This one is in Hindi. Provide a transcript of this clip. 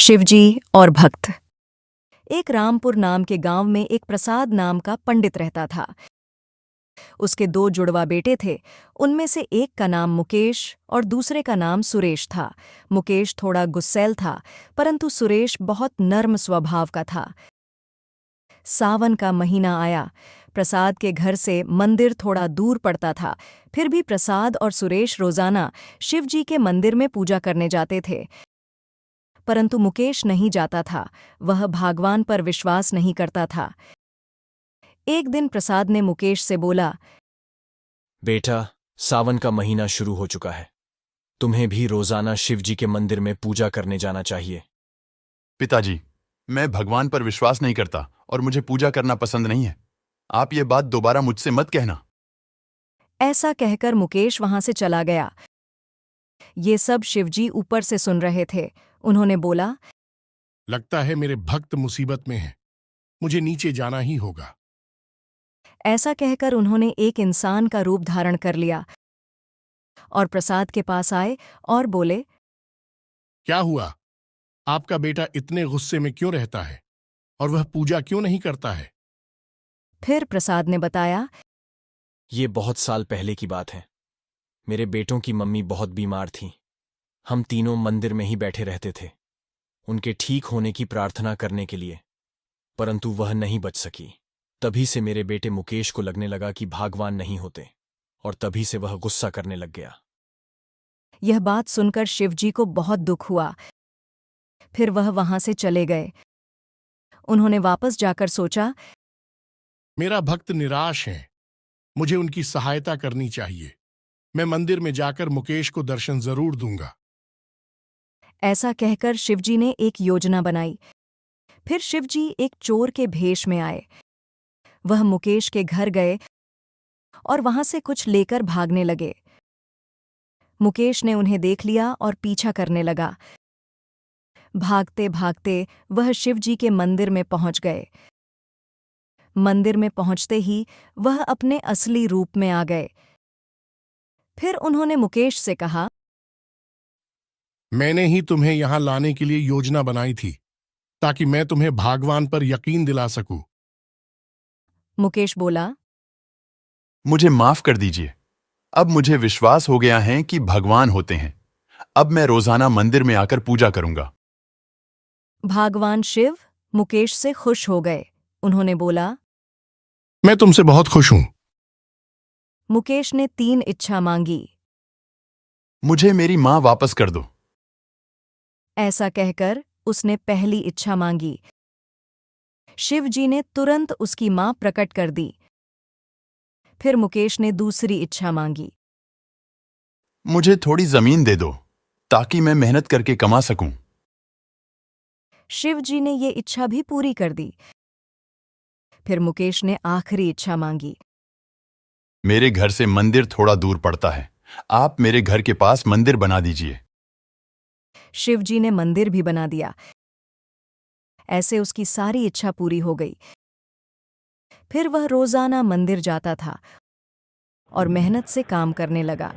शिवजी और भक्त। एक रामपुर नाम के गांव में एक प्रसाद नाम का पंडित रहता था। उसके दो जुड़वा बेटे थे। उनमें से एक का नाम मुकेश और दूसरे का नाम सुरेश था। मुकेश थोड़ा गुस्सैल था, परंतु सुरेश बहुत नर्म स्वभाव का था। सावन का महीना आया। प्रसाद के घर से मंदिर थोड़ा दूर पड़ता था, फिर भी प्रसाद और सुरेश रोजाना शिवजी के मंदिर में पूजा करने जाते थे। परंतु मुकेश नहीं जाता था। वह भगवान पर विश्वास नहीं करता था। एक दिन प्रसाद ने मुकेश से बोला, बेटा, सावन का महीना शुरू हो चुका है। तुम्हें भी रोजाना शिवजी के मंदिर में पूजा करने जाना चाहिए। पिताजी, मैं भगवान पर विश्वास नहीं करता और मुझे पूजा करना पसंद नहीं है। आप ये बात दोबारा मुझसे मत कहना। ऐसा कहकर मुकेश वहां से चला गया। ये सब शिवजी ऊपर से सुन रहे थे। उन्होंने बोला, लगता है मेरे भक्त मुसीबत में हैं। मुझे नीचे जाना ही होगा। ऐसा कहकर उन्होंने एक इंसान का रूप धारण कर लिया और प्रसाद के पास आए और बोले, क्या हुआ? आपका बेटा इतने गुस्से में क्यों रहता है और वह पूजा क्यों नहीं करता है? फिर प्रसाद ने बताया, ये बहुत साल पहले की बात है। मेरे बेटों की मम्मी बहुत बीमार थीं। हम तीनों मंदिर में ही बैठे रहते थे, उनके ठीक होने की प्रार्थना करने के लिए, परंतु वह नहीं बच सकी। तभी से मेरे बेटे मुकेश को लगने लगा कि भगवान नहीं होते, और तभी से वह गुस्सा करने लग गया। यह बात सुनकर शिवजी को बहुत दुख हुआ। फिर वह वहां से चले गए। उन्होंने वापस जाकर सोचा, मेरा भक्त निराश है। मुझे उनकी सहायता करनी चाहिए। मैं मंदिर में जाकर मुकेश को दर्शन जरूर दूंगा। ऐसा कहकर शिवजी ने एक योजना बनाई। फिर शिवजी एक चोर के भेष में आए। वह मुकेश के घर गए और वहां से कुछ लेकर भागने लगे। मुकेश ने उन्हें देख लिया और पीछा करने लगा। भागते भागते वह शिवजी के मंदिर में पहुंच गए। मंदिर में पहुंचते ही वह अपने असली रूप में आ गए। फिर उन्होंने मुकेश से कहा, मैंने ही तुम्हें यहां लाने के लिए योजना बनाई थी, ताकि मैं तुम्हें भगवान पर यकीन दिला सकूं। मुकेश बोला, मुझे माफ कर दीजिए। अब मुझे विश्वास हो गया है कि भगवान होते हैं। अब मैं रोजाना मंदिर में आकर पूजा करूंगा। भगवान शिव मुकेश से खुश हो गए। उन्होंने बोला, मैं तुमसे बहुत खुश हूं। मुकेश ने 3 इच्छा मांगी। मुझे मेरी मां वापस कर दो। ऐसा कहकर उसने पहली इच्छा मांगी। शिवजी ने तुरंत उसकी मां प्रकट कर दी। फिर मुकेश ने दूसरी इच्छा मांगी। मुझे थोड़ी जमीन दे दो, ताकि मैं मेहनत करके कमा सकूं। शिवजी ने ये इच्छा भी पूरी कर दी। फिर मुकेश ने आखिरी इच्छा मांगी। मेरे घर से मंदिर थोड़ा दूर पड़ता है। आप मेरे घर के पास मंदिर बना दीजिए। शिवजी ने मंदिर भी बना दिया। ऐसे उसकी सारी इच्छा पूरी हो गई। फिर वह रोजाना मंदिर जाता था और मेहनत से काम करने लगा।